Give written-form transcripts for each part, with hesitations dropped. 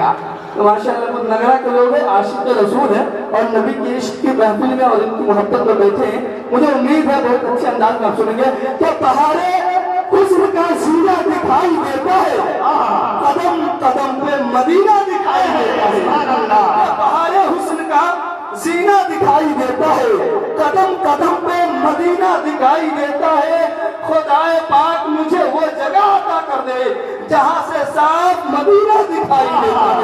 का। तो माशाअल्लाह बुद्ध नगरा के लोग हैं, आशिक रसूल है और नबी के इश्क की महफिल में और इनकी मोहब्बत में बैठे हैं। मुझे उम्मीद है बहुत अच्छे अंदाज में आप सुनेंगे कि पहाड़े हुस्न का सीना दिखाई देता है, कदम कदम पे मदीना दिखाई देता है। पहाड़े हुस्न का सीना दिखाई देता है, कदम कदम पे मदीना दिखाई देता है। खुदाए पाक मुझे वो जगह अता कर दे जहाँ से साफ मदीना दिखाई देता है।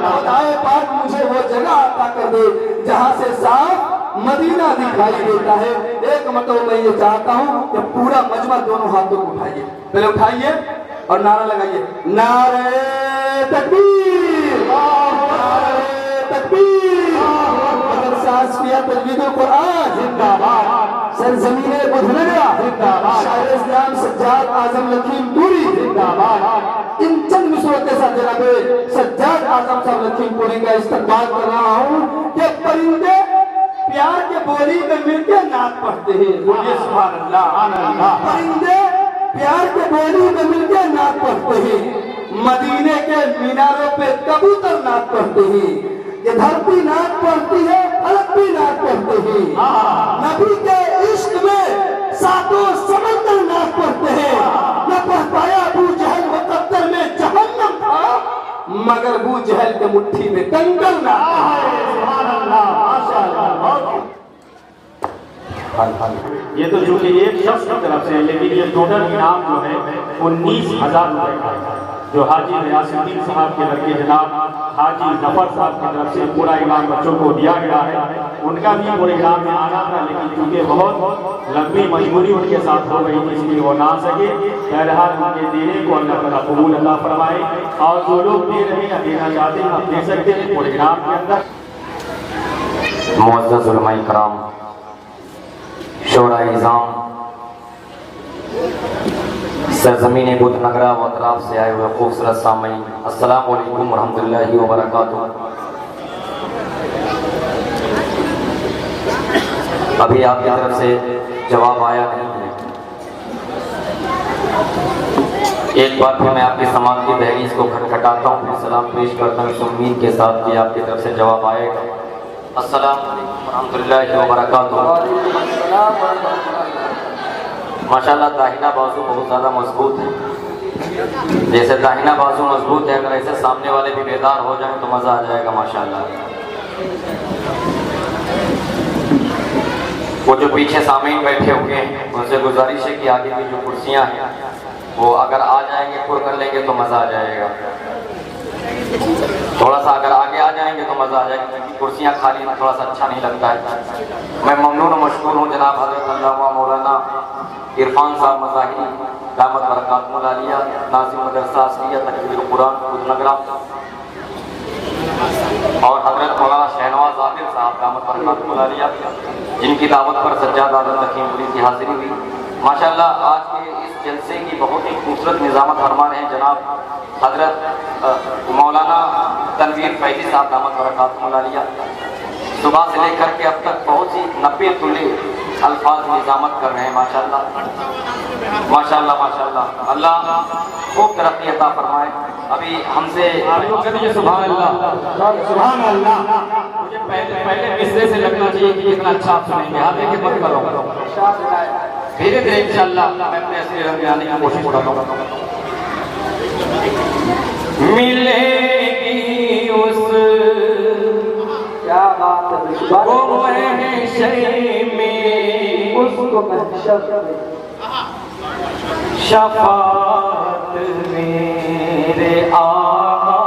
खुदाए पाक मुझे वो जगह अता कर दे जहाँ से साफ मदीना दिखाई देता है। एक मतलब मैं ये चाहता हूँ कि पूरा मजमा दोनों हाथों को उठाइए, पहले उठाइए और नारा लगाइए, नारे तकबीर, नारे तकबीर। सासफिया तजवीदुल कुरान जिंदाबाद, सरजमीने बुधनगरा जिंदाबाद, शायर इस्लाम सज्जाद आजम लखीमपुरी जिंदाबाद। इन चंद मिसरों के साथ जनाब सज्जाद आजम साहब लखीमपुरी का इस्तकबाल कर रहा हूँ कि परिंदे प्यार के बोली में मिलकर नात पढ़ते हैं। बोलिए सुभान अल्लाह। परिंदे प्यार के बोली में मिलकर नात पढ़ते हैं। मदीने के मीनारों पे कबूतर नात पढ़ते हैं। ये धरती नात पढ़ती है, फलक भी नात पढ़ते हैं। नबी के इश्क में सातों समंदर नात पढ़ते हैं। न पढ़ पाया अबू जहल मुकद्दर में जहन्नम था, मगर अबू जहल के मुट्ठी में कंकर नात। ये तो चूंकि एक शख्स की तरफ से है, लेकिन ये टोटल इनाम जो है 19,000 रुपए का है, जो हाजी रियासुद्दीन साहब के लड़के जनाब हाजी जफर साहब की तरफ से पूरा इनाम बच्चों को दिया गया है। उनका भी प्रोग्राम में आना था, लेकिन चूंकि बहुत लंबी मजबूरी उनके साथ हो गई थी, इसलिए वो ना सके। बहरहाल उनके देने को अल्लाह ताला कबूल अता फरमाए, और जो लोग दे रहे हैं देना चाहते हैं आप दे सकते हैं प्रोग्राम के अंदर। मुअज़्ज़ज़ उलमाए किराम, शोराए इज़ाम, सरज़मीन बुध नगरा व अतराफ से आए हुए खूबसूरत सामीन, अस्सलामु अलैकुम रहमतुल्लाहि व बरकातुहू। अभी आपकी तरफ से जवाब आया नहीं है। एक बार फिर मैं आपकी समाज की दहलीज को खटखटाता हूँ, फिर सलाम पेश करता हूँ इस उम्मीद के साथ कि आपकी तरफ से जवाब आएगा। अस्सलामु अलैकुम रहमतुल्लाहि व बरकातुहू। माशाल्लाह दाहिना बाजू बहुत ज़्यादा मजबूत है। जैसे दाहिना बाजू मजबूत है, अगर ऐसे सामने वाले भी बेदार हो जाए तो मज़ा आ जाएगा माशाल्लाह। वो जो पीछे सामीन बैठे हुए हैं उनसे गुजारिश है कि आगे की जो कुर्सियां हैं वो अगर आ जाएंगे पुर कर लेंगे तो मज़ा आ जाएगा। थोड़ा सा अगर आगे आ जाएंगे तो मज़ा आ जाएगा, क्योंकि कुर्सियां खाली में थोड़ा सा अच्छा नहीं लगता है। मैं ममनून और मशकूर हूँ जनाब हज़रत अल्लामा मौलाना इरफान साहब मज़ाहिरी दामत बरकातुहुल आलिया, नाज़िम मदरसा असलिया तकरीरुल कुरान बुधनगरा, और हज़रत मौलाना शहनवाज आदिल साहब दामत बरकातुहुल आलिया, जिनकी दावत पर सज्जाद आज़म लखीमपुरी की हाज़िरी हुई। माशाअल्लाह आज के इस जलसे की बहुत ही खूबसूरत निज़ामत फरमान है जनाब हज़रत मौलाना तनवीर फैज़ी साहब दामत बरकातुहुल आलिया। सुबह से लेकर के अब तक बहुत ही 90 तुले अल्फाज निजामत कर रहे हैं। माशाल्लाह माशाल्लाह माशाल्लाह, अल्लाह खूब तरक्की अता फरमाए। अभी हमसे सुभान अल्लाह सुभान अल्लाह। मुझे पहले मिसरे से लगना चाहिए कि कितना अच्छा आप सुनेंगे। आप देखिए मत करो, धीरे धीरे इंशाअल्लाह मैं अपने असली रंग में आने की कोशिश करूँगा। मिलेगी उस क्या बात में उसको शफाअत मेरे आका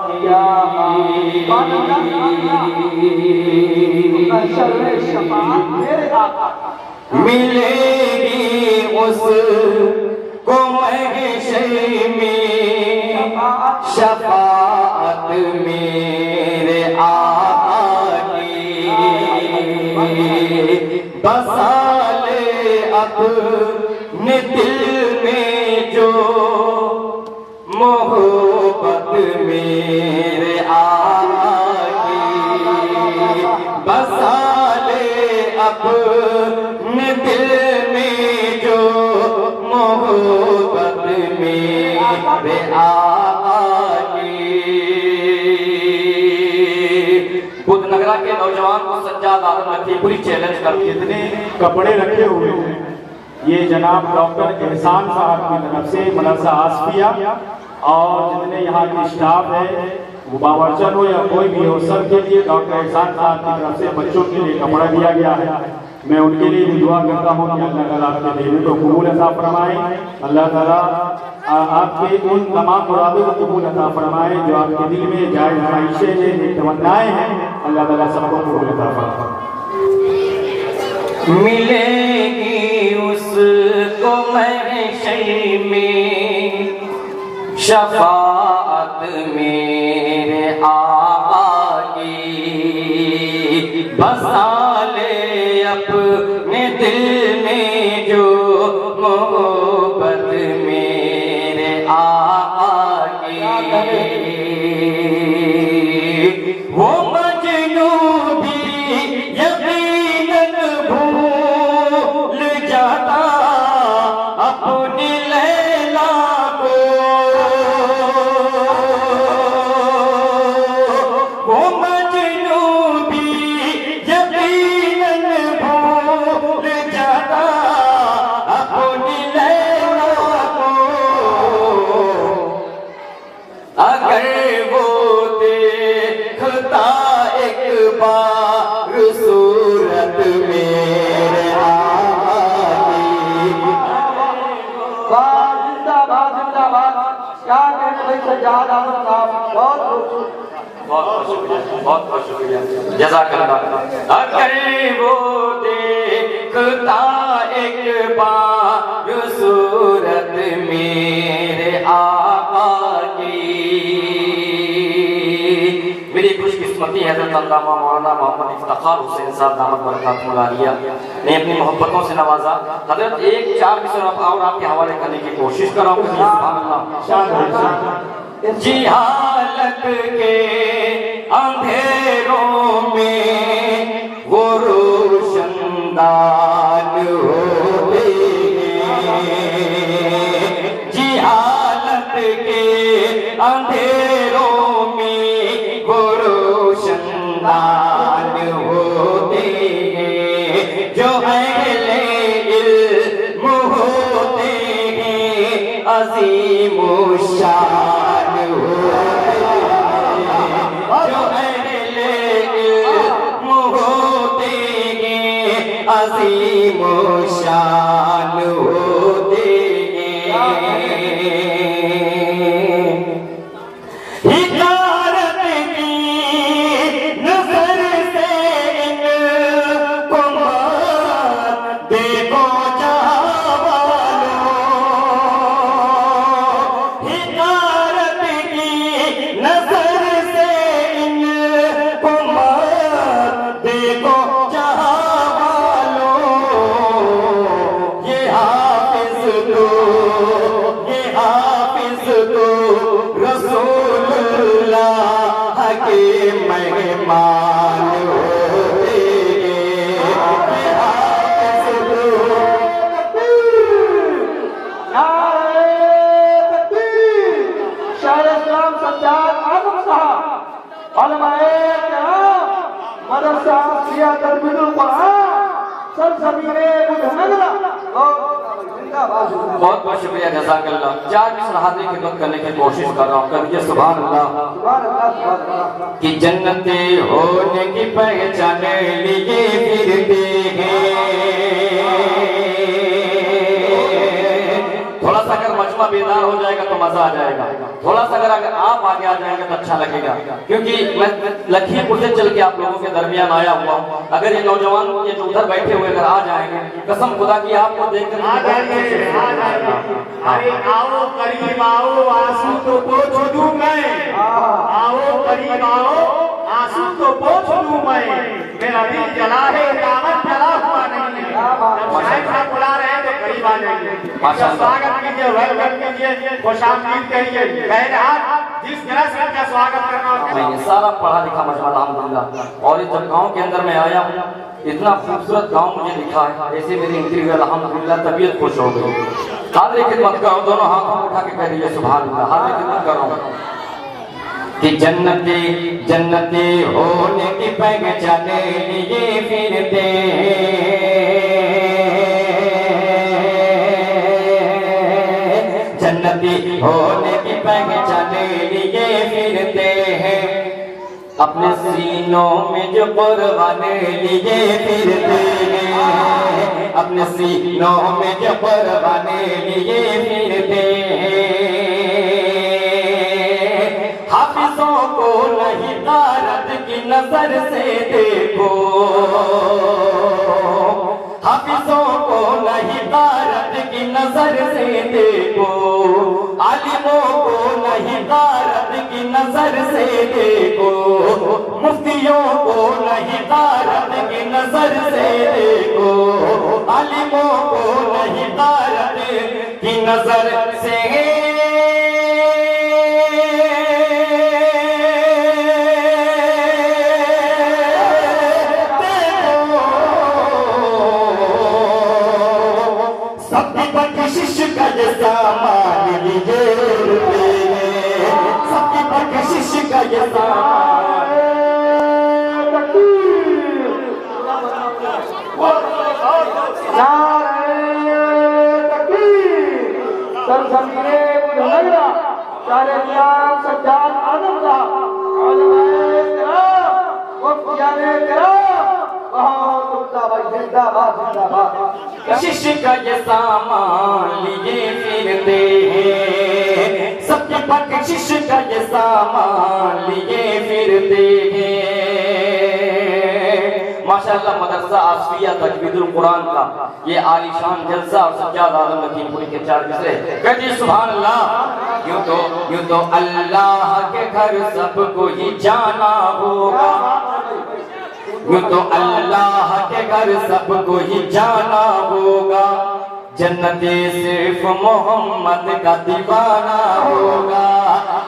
की मिलेगी उस को महशर में शफाअत मेरे आका बसा ले अपने दिल में जो मोहब्बत मेरे आकी, बसा ले अपने दिल में जो मोहब्बत मेरे आकी। अल्लाह के नौजवान को सज्जाद आदम लखीमपुरी चैलेंज कर कितने कपड़े रखे हुए हैं। ये जनाब डॉक्टर एहसान साहब की तरफ से मदरसा आसफिया और जितने यहाँ के स्टाफ है वो बावर्चन हो या कोई भी हो, सब के लिए डॉक्टर एहसान साहब की तरफ से बच्चों के लिए कपड़ा दिया गया है। मैं उनके लिए भी दुआ करता हूँ कि अल्लाह ताला आपके दिल को कबूल अता फरमाए। अल्लाह ताला आपके उन तमाम मुरादों को कबूल अता फरमाए जो आपके दिल में जायज़ ख्वाहिशें हैं, तमन्नाएं हैं। अल्लाह ताला सबको कबूल अता फरमाए। मिलेगी उसको महशर में शफाअत मेरे आका की, बसा ले अपने दिल में जो मोहब्बत मेरे आका की। वो मजनू भी यकीनन भूल जाता अपनी लैला को, वो मजनू भी यकीनन भूल जाता अपनी लैला को। अगर वो देखता एक बार सूरत मेरे जिंदाबाद जिंदाबाद। क्या कहते भाई सज्जाद आदम साहब, बहुत बहुत शुक्रिया जज़ाकल्लाह। अगर वो देखता एक बार सूरत मेरे आका की, मेरी खुशकिस्मती हज़रत अल्लामा मौलाना मोहम्मद इफ्तिखार हुसैन साहब दामत बरकातुहुल आलिया ने अपनी मोहब्बतों से नवाजा। हज़रत एक 4 मिसर और आपके हवाले करने की कोशिश कर रहा हूँ। जिहालत के अंधेरों में वो रोशनदान होते हैं, जिहालत के अंधेरों में वो रोशनदान होते हैं, जो अहले इल्म होते हैं अज़ीम शान होते हैं, जो अहले इल्म होते हैं अज़ीम शान होते हैं। हिकारत की नजर से इनको मत देखो जहां वालों, हिकारत की नजर से इनको मत देखो जहां वालों। ये हाफिज दो, ये हाफिज दो रसूलुल्लाह के मेहमान होते हैं, ये हाफिज दो। शायर इस्लाम सज्जाद आदम साहब, उलमाए किराम, मदरसा आसफिया तदबीरुल कुरान, सरजमीने मुजहनगरा। जिंदाबाद। बहुत बहुत शुक्रिया जज़ाकल्लाह। 4 मिसर हाजिरी खिदमत करने की कोशिश कर रहा हूँ। करिए सुभान अल्लाह। सुभान अल्लाह सुभान अल्लाह। कि जन्नते होने की पहचान लिए फिरते हैं। थोड़ा सा अगर मजमा बेदार हो जाएगा तो मजा आ जाएगा, थोड़ा सा अगर आप आगे आ जाएंगे तो अच्छा लगेगा, क्योंकि मैं लखीमपुर से चल के आप लोगों के दरमियान आया हुआ हूँ। अगर ये नौजवान ये जो उधर बैठे हुए अगर आ जाएंगे, कसम खुदा की आपको देखकर अरे आओ करीब आओ, आंसू तो पोंछ दूं मैं, आओ करीब आओ, आंसू तो पोंछ दूं मैं, मेरा दिल जला है दामन जला हुआ नहीं है। जब शायद साहब बुला रहे हैं तो करीब आ जाइए, स्वागत कीजिए, वेलकम कीजिए, खुशामदीद करिए। बहरहाल जिस तरह से उनका स्वागत करना मैं सारा पढ़ा लिखा मजमा अल्हम्दुलिल्लाह। और जब गाँव के अंदर में आया हूँ, इतना खूबसूरत गाँव मुझे दिखा है, ऐसे मेरी इंटरव्यू अल्हम्दुलिल्लाह तबीयत खुश हो गई। हाजिर खिदमत करो, दोनों हाथों उठा के कह दीजिए सुभान अल्लाह। हाजिर खिदमत कर रहा हूँ। कि जन्नती जन्नती होने की पहचाने लिए फिरते जन्नती होने की पहचाने लिए फिरते हैं अपने सीनों में जो कुर्बानी लिए फिरते हैं अपने सीनों में जो कुर्बानी लिए फिरते हाफिजों को नहीं गारत की नजर से देखो हाफिजों को नहीं गारत की नजर से देखो आलिमों को नहीं गारत की नजर से देखो मुफ्तियों को नहीं गारत की नजर से देखो आलिमों को नहीं गारत की नजर से शिष्य का ये सामान लीजिए सबकी बख्शिश का ये सामान शिष्य का ये सामान लिए फिरते हैं सबके बख्शिश का ये सामान लिए फिरते हैं माशाअल्लाह मदरसा आसफिया तजवीदुल कुरान का ये आलीशान जलसा और सज्जाद आलम लखीमपुरी के 4 मिसरे कहती सुभान अल्लाह यूं तो अल्लाह के घर सबको ही जाना होगा यूं तो अल्लाह के घर सबको ही जाना होगा जन्नती सिर्फ मोहम्मद का दीवाना होगा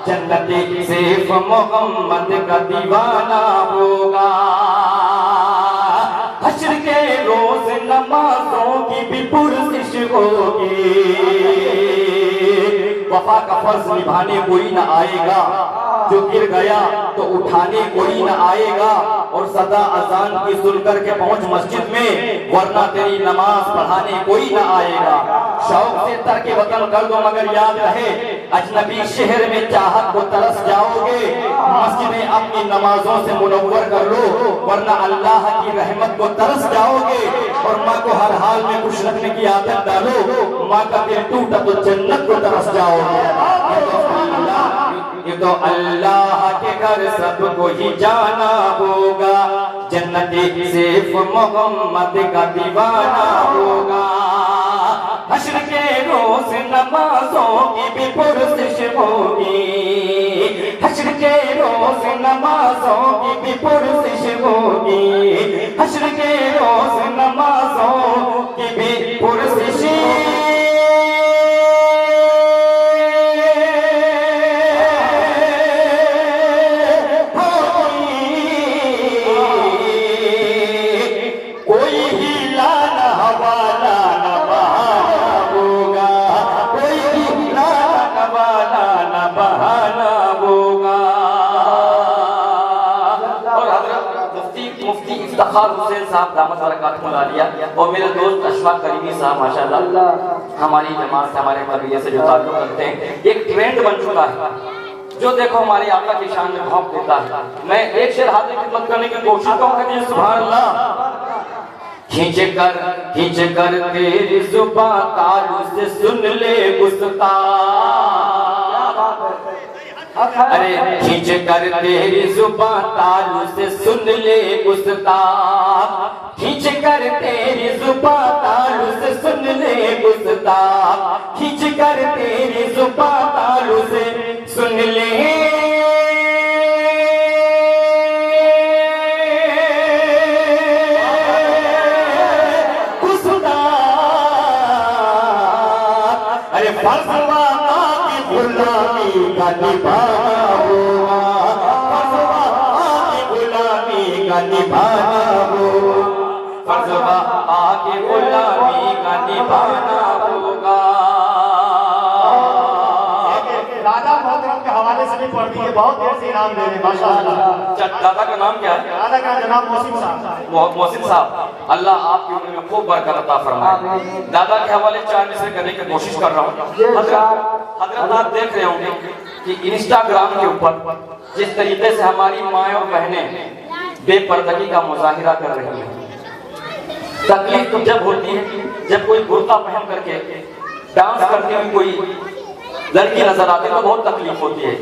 जन्नती सिर्फ मोहम्मद का दीवाना होगा हश्र के रोज नमाजों की भी पुरसिश होगी वफा का फर्ज निभाने कोई न आएगा जो गिर गया तो उठाने कोई न आएगा और सदा अजान की सुनकर के पहुंच मस्जिद में वरना तेरी नमाज पढ़ाने कोई न आएगा शौक से तर्क वतन कर दो मगर याद रहे अजनबी शहर में चाहत को तरस जाओगे मस्जिदें अपनी नमाजों से मुनव्वर कर लो वरना अल्लाह की रहमत को तरस जाओगे और माँ को हर हाल में खुश रखने की आदत डालो माँ का दिल टूटा तो जन्नत को तरस जाओगे ये तो अल्लाह के घर सबको ही जाना होगा जन्नती सिर्फ मोहम्मद का दीवाना होगा हश्र के रोज नमाजों की भी पुरसिश होगी हश्र के रोज नमाजों की भी पुरसिश होगी हश्र के रोज नमाजों की भी पुरसिश हुसैन साहब दामत बरकातुहु आलिया और मेरे दोस्त अशफाक करीमी साहब माशाल्लाह हमारी जमात से हमारे कबीले से जो ताल्लुक रखते हैं एक ट्रेंड बन चुका है जो देखो हमारे आका की शान में भौंक देता है मैं एक शेर हाजिर खिदमत करने की कोशिश करूंगा सुभान अल्लाह खींच कर तेरी जुबां तालू से सुन ले गुस्ताख अरे खींच कर तेरी जुबां तालू से सुन ले गुस्ताख खींच कर तेरी जुबां तालू से सुन ले गुस्ताख खींच कर तेरी जुबां तालू से सुन ले अरे फरसवा की गुलामी का निभाना होगा फरसवा की गुलामी का निभाना होगा फरसवा की गुलामी का निभाना होगा दादा मोहतरम के हवाले से भी पढ़ दी है, बहुत देर से इनाम दे रहे हैं माशाअल्लाह। दादा का नाम क्या है? दादा का जनाब मोहसिन साहब। मोहसिन साहब, अल्लाह आपकी उम्र में खूब बरकत अता फरमाए। दादा के हवाले 4 मिसरे करने की कोशिश कर रहा हूँ। हजरत आप देख रहे होंगे कि इंस्टाग्राम के ऊपर जिस तरीके से हमारी माएँ और बहनें बेपर्दगी का मुजाहिरा कर रही हैं। तकलीफ तो जब होती है जब कोई बुर्का पहन करके डांस करती हुई कोई लड़की नजर आती है तो बहुत तकलीफ होती है।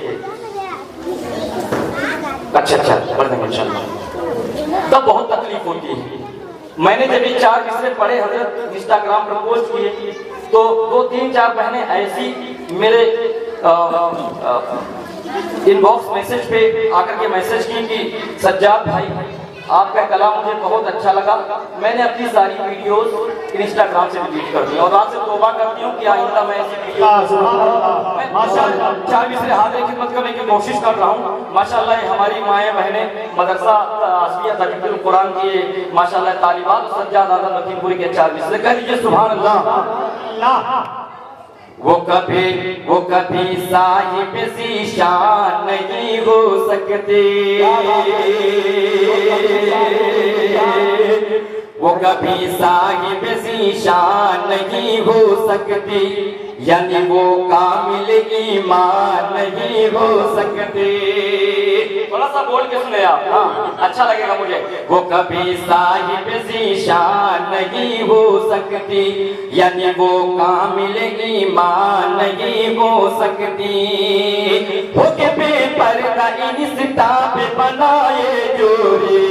अच्छा पढ़ देंगे इंशाल्लाह। तब बहुत तकलीफ होती है। मैंने जब ये 4 मिसरे पढ़े हजरत इंस्टाग्राम पर पोस्ट किए तो 2-3-4 बहनें ऐसी मेरे इनबॉक्स मैसेज पे आकर के मैसेज की कि सज्जाद भाई आपका कलाम मुझे बहुत अच्छा लगा, मैंने अपनी सारी वीडियोस इंस्टाग्राम से डिलीट कर दी और आज से तौबा करती हूँ कि आइंदा मैं ऐसी वीडियो माशाअल्लाह 4 मिसरे हाजिर खिदमत करने की कोशिश कर रहा हूँ। माशाअल्लाह हमारी माएँ बहनें मदरसा आसफिया तहफीजुल कुरान की माशाअल्लाह तालिबात सज्जाद आज़म लखीमपुरी के 4 मिसरे कह लीजिए सुभान अल्लाह। वो कभी साहिब सी शान नहीं हो सकते, वो कभी साहिब सी शान नहीं हो सकती, यानी वो कामिल ईमान नहीं हो सकते। थोड़ा सा बोल के सुने आप, हाँ अच्छा लगेगा मुझे। वो कभी साहिब सी शान नहीं हो सकती, यानी वो कामिल ईमान नहीं हो सकती। हो के बेपर्दा इंस्टा पे बनाए जोरे,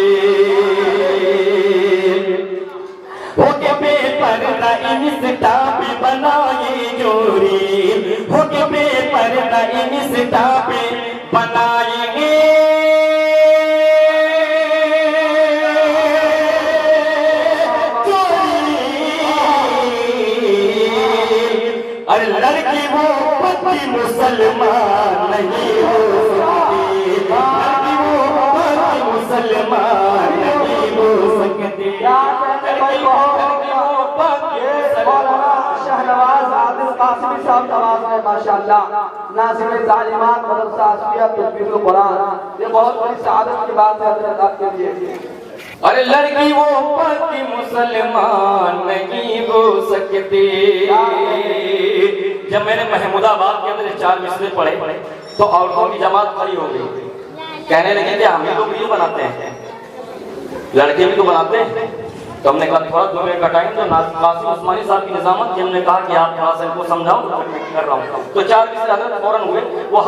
हो के बेपर्दा इंस्टा पे बनाए जोरे, हो के बेपर्दा इंस्टा पे बनाएंगे अरे लड़की वो पति मुसलमान नहीं हो सकती, लड़की वो पति मुसलमान नहीं हो सकती। शहनवाज आदिल कासिमी साहब आवाज में माशाअल्लाह नाज़िर तालीमात मदरसा आसफिया तहफीजुल कुरान, ये बहुत बड़ी सआदत की बात है हजरत आपके लिए। अरे लड़की वो पति मुसलमान नहीं हो सकती। जब मैंने महमूदाबाद के अंदर 4 मिसरे पढ़े तो औरतों की जमात खड़ी हो गई, कहने लगे कि हम ही लोग रील बनाते हैं, लड़के भी तो बनाते हैं। तो हमने कहा थोड़ा 2 मिनट का टाइम तो कासिम उस्मानी साहब की निजामत की, हमने कहा कि आप थोड़ा सा इनको समझाओ, तो मैं कर रहा हूँ। तो 4 मिसरे हजरत फौरन हुए, वो